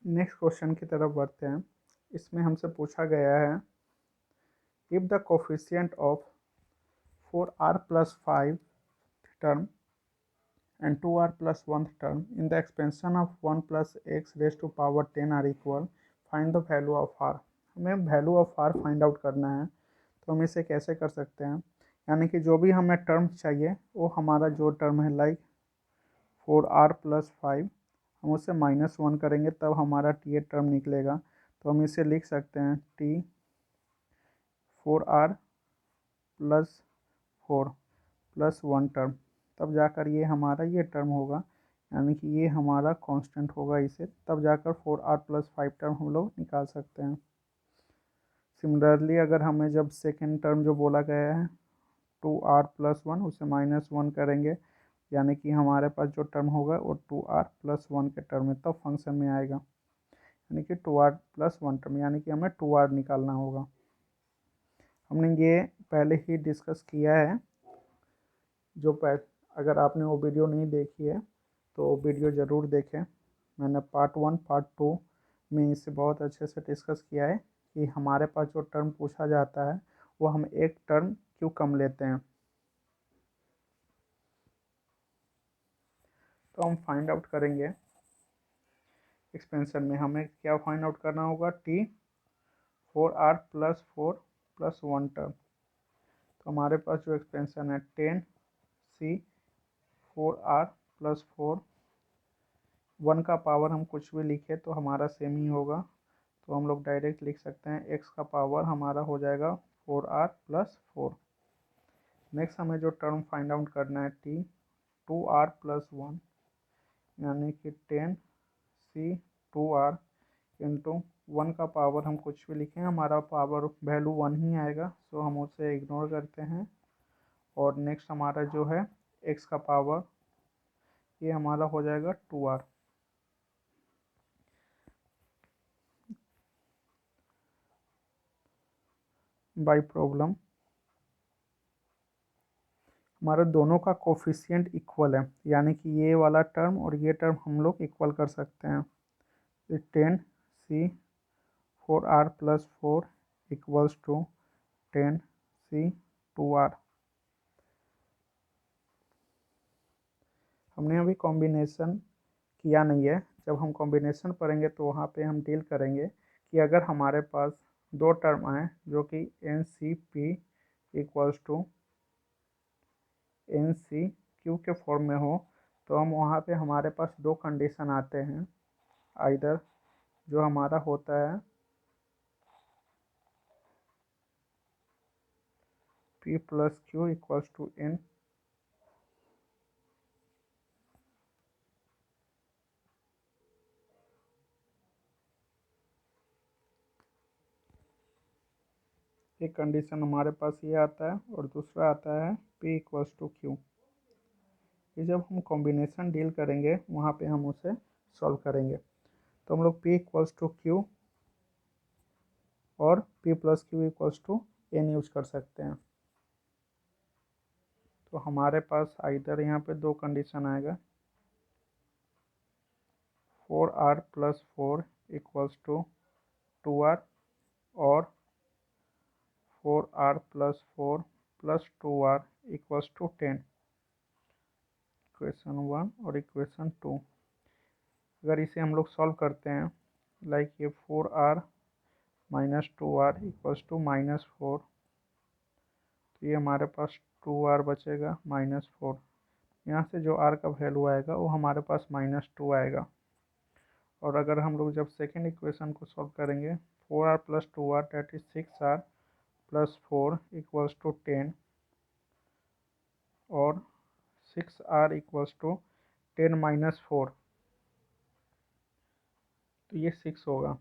Next question की तरफ बढ़ते हैं। इसमें हमसे पूछा गया है, if the coefficient of 4r plus 5 term and 2r plus 1 term in the expansion of 1 plus x raised to power 10 are equal, find the value of r। हमें value of r find out करना है। तो हम इसे कैसे कर सकते हैं, यानी कि जो भी हमें टर्म चाहिए वो हमारा जो टर्म है लाइक 4r plus 5, हम उससे -1 करेंगे तब हमारा टी टर्म निकलेगा। तो हम इसे लिख सकते हैं T 4r plus 4 plus 1 term, तब जाकर ये हमारा ये टर्म होगा, यानी कि ये हमारा कांस्टेंट होगा। इसे तब जाकर 4r प्लस 5 टर्म हम लोग निकाल सकते हैं। सिमिलरली अगर हमें जब सेकेंड टर्म जो बोला गया है 2r प्लस 1, उसे -1 करेंगे, यानी कि हमारे पास जो टर्म होगा वो 2r प्लस 1 के टर्म में तब फंक्शन में आएगा, यानी कि 2r प्लस 1 टर्म, यानी कि हमें 2r निकालना होगा। हमने ये पहले ही डिस्कस किया है। अगर आपने वो वीडियो नहीं देखी है तो वो वीडियो ज़रूर देखें। मैंने पार्ट 1 पार्ट 2 में इसे बहुत अच्छे से डिस्कस किया है कि हमारे पास जो टर्म पूछा जाता है वो हम एक टर्म क्यों कम लेते हैं। तो हम फाइंड आउट करेंगे। एक्सपेंशन में हमें क्या फाइंड आउट करना होगा, T 4r plus 4 plus 1 term. तो हमारे पास जो एक्सपेंशन है 10c 4r प्लस 4, 1 का पावर हम कुछ भी लिखे तो हमारा सेम ही होगा, तो हम लोग डायरेक्ट लिख सकते हैं x का पावर हमारा हो जाएगा 4r प्लस 4। नेक्स्ट हमें जो टर्म फाइंड आउट करना है t 2r प्लस 1, यानी कि 10c 2r इंटू 1 का पावर हम कुछ भी लिखें, हमारा पावर वैल्यू 1 ही आएगा, सो हम उसे इग्नोर करते हैं। और नेक्स्ट हमारा जो है x का पावर, ये हमारा हो जाएगा 2r। बाई प्रॉब्लम हमारे दोनों का कोफिशिएंट इक्वल है, यानी कि ये वाला टर्म और ये टर्म हम लोग इक्वल कर सकते हैं। 10c 4r plus 4 equals to 10c 2r। हमने अभी कॉम्बिनेशन किया नहीं है, जब हम कॉम्बिनेशन पढ़ेंगे तो वहाँ पे हम डील करेंगे कि अगर हमारे पास दो टर्म आए जो कि N C P equals to N C Q के फॉर्म में हो, तो हम वहाँ पे हमारे पास दो कंडीशन आते हैं। आइदर जो हमारा होता है P plus Q equals to N, एक कंडीशन हमारे पास ये आता है और दूसरा आता है p इक्वल्स टू क्यू। ये जब हम कॉम्बिनेशन डील करेंगे वहाँ पे हम उसे सॉल्व करेंगे। तो हम लोग p इक्वल्स टू क्यू और p plus Q equals to N use कर सकते हैं। तो हमारे पास आइदर यहाँ पे दो कंडीशन आएगा, 4r plus 4 equals to 2r और 4r plus 4 plus 2r equals to 10। Equation 1 और इक्वेशन 2, अगर इसे हम लोग सॉल्व करते हैं लाइक ये 4r minus 2r equals to -4, तो ये हमारे पास 2r बचेगा -4। यहाँ से जो r का वैल्यू आएगा वो हमारे पास -2 आएगा। और अगर हम लोग जब सेकेंड इक्वेशन को सॉल्व करेंगे 4r plus 2r that is 6r plus 4 equals to 10 और 6r इक्वल्स टू 10 माइनस 4, तो ये 6 होगा।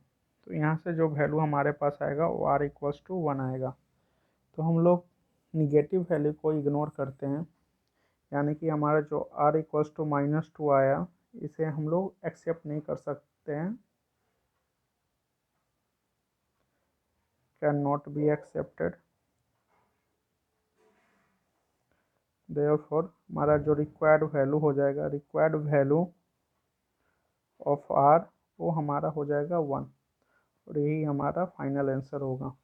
तो यहाँ से जो वैल्यू हमारे पास आएगा वो r इक्वल्स टू 1 आएगा। तो हम लोग निगेटिव वैल्यू को इग्नोर करते हैं, यानी कि हमारा जो r इक्वल्स टू -2 आया इसे हम लोग एक्सेप्ट नहीं कर सकते हैं, can not be accepted. Therefore हमारा जो रिक्वायर्ड वैल्यू हो जाएगा, रिक्वायर्ड वैल्यू ऑफ r वो हमारा हो जाएगा 1, और यही हमारा फाइनल आंसर होगा।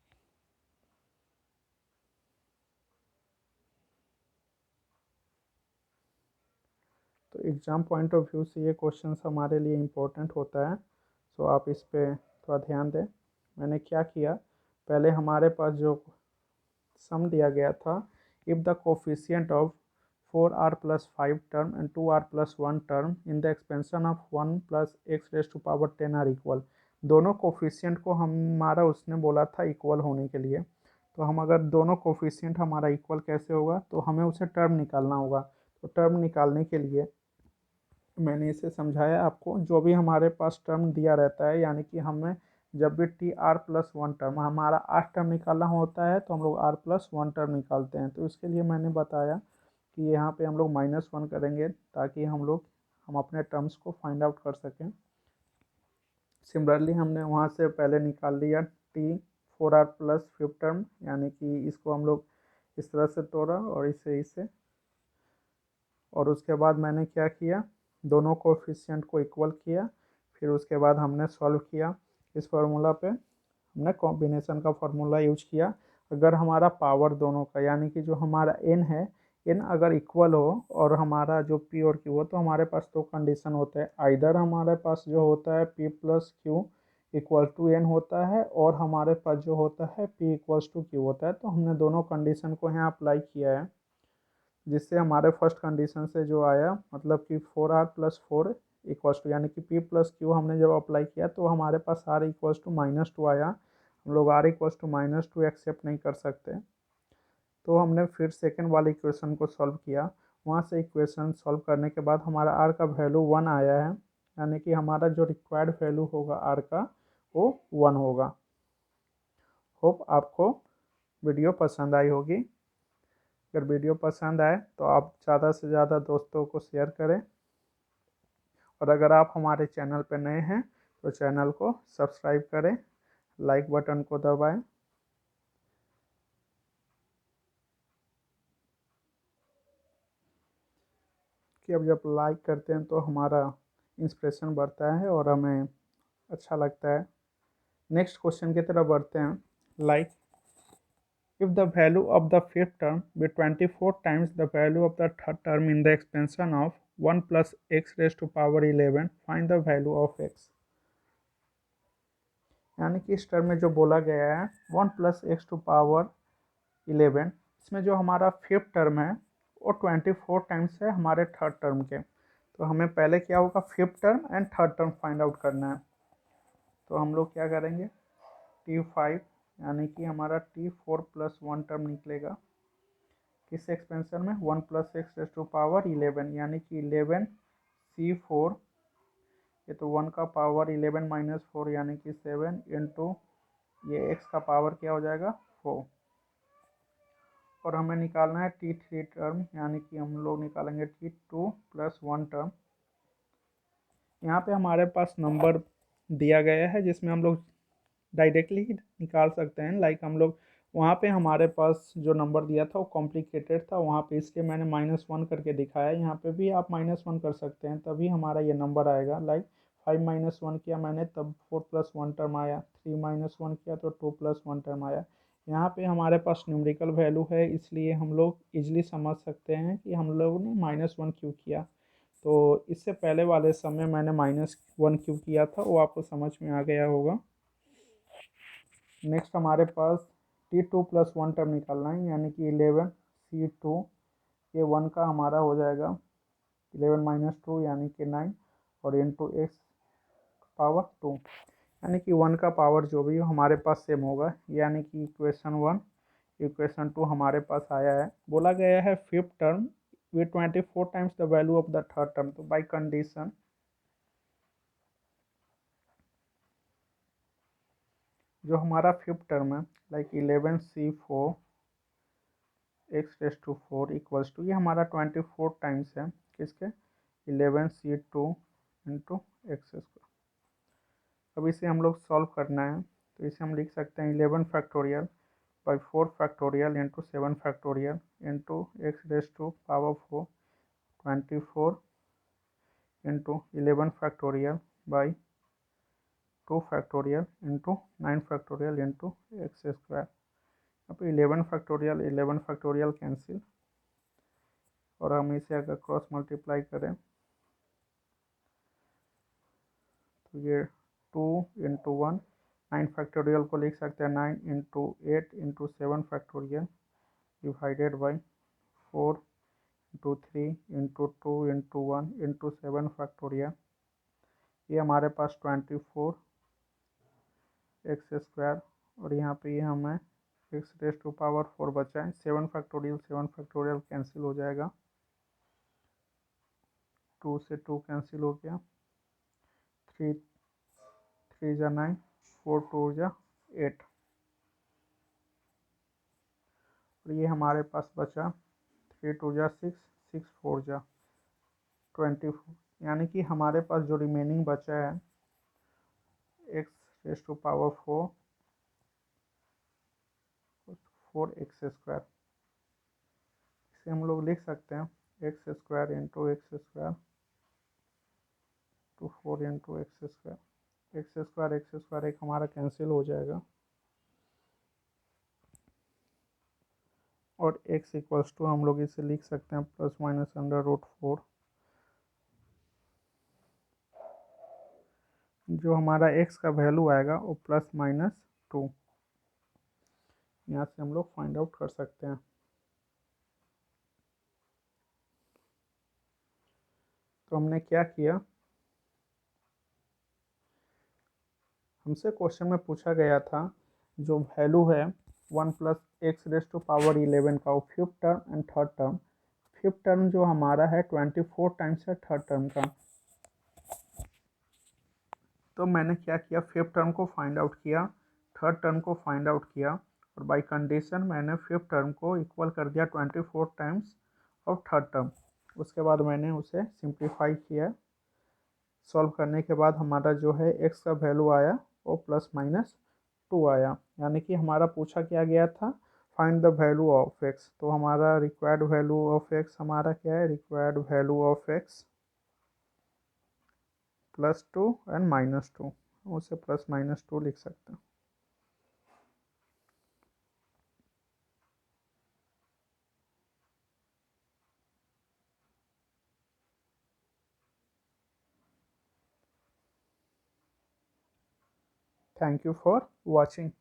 तो एग्ज़ाम पॉइंट ऑफ व्यू से ये क्वेश्चन हमारे लिए इम्पोर्टेंट होता है, तो आप इस पे थोड़ा ध्यान दें। मैंने क्या किया, पहले हमारे पास जो सम दिया गया था, if the coefficient of 4r plus 5 term and 2r plus 1 term in the expansion of 1 plus X raise to power 10 are equal, दोनों कोफिशिएंट को हमारा उसने बोला था इक्वल होने के लिए। तो हम अगर दोनों कोफिशिएंट हमारा इक्वल कैसे होगा, तो हमें उसे टर्म निकालना होगा। तो टर्म निकालने के लिए मैंने इसे समझाया आपको, जो भी हमारे पास टर्म दिया रहता है, यानी कि हमें जब भी टी आर प्लस 1 टर्म, हमारा 8 टर्म निकालना होता है तो हम लोग आर प्लस 1 टर्म निकालते हैं। तो इसके लिए मैंने बताया कि यहाँ पे हम लोग -1 करेंगे, ताकि हम अपने टर्म्स को फाइंड आउट कर सकें। सिमिलरली हमने वहाँ से पहले निकाल लिया टी 4r प्लस 5 टर्म, यानी कि इसको हम लोग इस तरह से तोड़ा और इसे और उसके बाद मैंने क्या किया, दोनों कोफिशिएंट को इक्वल किया। फिर उसके बाद हमने सॉल्व किया इस फार्मूला पे, हमने कॉम्बिनेशन का फार्मूला यूज किया। अगर हमारा पावर दोनों का, यानी कि जो हमारा n है, n अगर इक्वल हो और हमारा जो p और q हो, तो हमारे पास दो कंडीशन होते हैं। आइदर हमारे पास जो होता है p plus Q equal to n होता है, और हमारे पास जो होता है p इक्वल्स टू q होता है। तो हमने दोनों कंडीशन को यहाँ अप्लाई किया है, जिससे हमारे फर्स्ट कंडीशन से जो आया, मतलब कि 4r प्लस 4 इक्वल्स टू, यानी कि p प्लस क्यू हमने जब अप्लाई किया तो हमारे पास r इक्वल्स टू -2 आया। हम लोग r इक्वल्स टू -2 एक्सेप्ट नहीं कर सकते, तो हमने फिर सेकेंड वाले इक्वेशन को सॉल्व किया। वहाँ से इक्वेशन सॉल्व करने के बाद हमारा r का वैल्यू 1 आया है, यानी कि हमारा जो रिक्वायर्ड वैल्यू होगा r का, वो 1 होगा। होप आपको वीडियो पसंद आई होगी। अगर वीडियो पसंद आए तो आप ज़्यादा से ज़्यादा दोस्तों को शेयर करें, और अगर आप हमारे चैनल पर नए हैं तो चैनल को सब्सक्राइब करें, लाइक बटन को दबाएं। कि अब जब लाइक करते हैं तो हमारा इंस्पिरेशन बढ़ता है और हमें अच्छा लगता है। नेक्स्ट क्वेश्चन की तरफ बढ़ते हैं। Like, if the value of the fifth term be 24 times the value of the third term in the expansion of 1 plus x raised to power 11, find the value of x। यानी कि इस term में जो बोला गया है 1 plus x to power 11, इसमें जो हमारा फिफ्थ टर्म है वो 24 टाइम्स है हमारे थर्ड टर्म के। तो हमें पहले क्या होगा, fifth term and third term find out करना है। तो हम लोग क्या करेंगे, T5, यानी कि हमारा T4 प्लस 1 टर्म निकलेगा किस एक्सपेंशन में, 1 plus X raise to power 11, यानी कि 11C4, ये तो 1 का पावर 11 माइनस 4 यानी कि 7 इंटू ये x का पावर क्या हो जाएगा 4। और हमें निकालना है T3 टर्म, यानी कि हम लोग निकालेंगे T2 प्लस 1 टर्म। यहाँ पे हमारे पास नंबर दिया गया है जिसमें हम लोग डायरेक्टली ही निकाल सकते हैं। लाइक हम लोग वहाँ पे हमारे पास जो नंबर दिया था वो कॉम्प्लिकेटेड था, वहाँ पे इसलिए मैंने -1 करके दिखाया। यहाँ पे भी आप -1 कर सकते हैं, तभी हमारा ये नंबर आएगा। लाइक 5 - 1 किया मैंने तब 4 प्लस 1 टर्म आया, 3 - 1 किया तो 2 प्लस 1 टर्म आया। यहाँ पे हमारे पास न्यूमेरिकल वैल्यू है, इसलिए हम लोग इजली समझ सकते हैं कि हम लोग ने -1 क्यों किया। तो इससे पहले वाले समय मैंने -1 क्यों किया था वो आपको समझ में आ गया होगा। नेक्स्ट हमारे पास T2 प्लस 1 टर्म निकालना है, यानी कि 11C2, ये 1 का हमारा हो जाएगा 11 माइनस 2 यानी कि 9, और इंटू एक्स पावर 2, यानी कि 1 का पावर जो भी हो हमारे पास सेम होगा। यानी कि इक्वेशन 1 इक्वेशन 2 हमारे पास आया है। बोला गया है fifth term with 24 times the value of the third term. तो बाई कंडीशन जो हमारा फिफ्थ टर्म है, like 11C4 X raise to 4 equals to, ये हमारा 24 टाइम्स है किसके, 11C2 इंटू एक्स स्क्वायर। अब इसे हम लोग सॉल्व करना है, तो इसे हम लिख सकते हैं 11 factorial by 4 factorial into 7 factorial into X raise to power 4 24 into 11 factorial by 2 factorial into 9 factorial into X square. अब 11 फैक्टोरियल कैंसिल, और हम इसे अगर क्रॉस मल्टीप्लाई करें तो ये 2 इंटू 1, 9 फैक्टोरियल को लिख सकते हैं 9 into 8 into 7 factorial divided by 4 into 3 into 2 into 1 into 7 factorial. ये हमारे पास 24 एक्स स्क्वायर, और यहाँ पे ये हमें एक्स रेज टू पावर 4 बचा है। 7 फैक्टोरियल कैंसिल हो जाएगा, 2 से 2 कैंसिल हो गया, 3 3 जा 9, 4 2 जा 8, और ये हमारे पास बचा 3 2 जा 6, 6 4 जा 24, यानी कि हमारे पास जो रिमेनिंग बचा है X raise to power 4 X square. इसे हम लोग लिख सकते हैं X square into X square to 4 into X square. X square एक हमारा कैंसिल हो जाएगा, और x इक्वल्स टू हम लोग इसे लिख सकते हैं प्लस माइनस अंडर रूट 4। जो हमारा x का वैल्यू आएगा वो प्लस माइनस 2, यहाँ से हम लोग फाइंड आउट कर सकते हैं। तो हमने क्या किया, हमसे क्वेश्चन में पूछा गया था जो वैल्यू है 1 plus X raise to power 11 का, वो fifth term and third term. Fifth term जो हमारा है 24 टाइम्स है थर्ड टर्म का। तो मैंने क्या किया, फिफ्थ टर्म को फाइंड आउट किया, थर्ड टर्म को फाइंड आउट किया, और बाय कंडीशन मैंने फिफ्थ टर्म को इक्वल कर दिया 24 टाइम्स ऑफ थर्ड टर्म। उसके बाद मैंने उसे सिंप्लीफाई किया, सॉल्व करने के बाद हमारा जो है एक्स का वैल्यू आया वो प्लस माइनस 2 आया। यानी कि हमारा पूछा क्या गया था, find the value of x. तो हमारा रिक्वायर्ड वैल्यू ऑफ एक्स हमारा क्या है, required value of x +2 and -2, उसे +-2 लिख सकते हैं। Thank you for watching.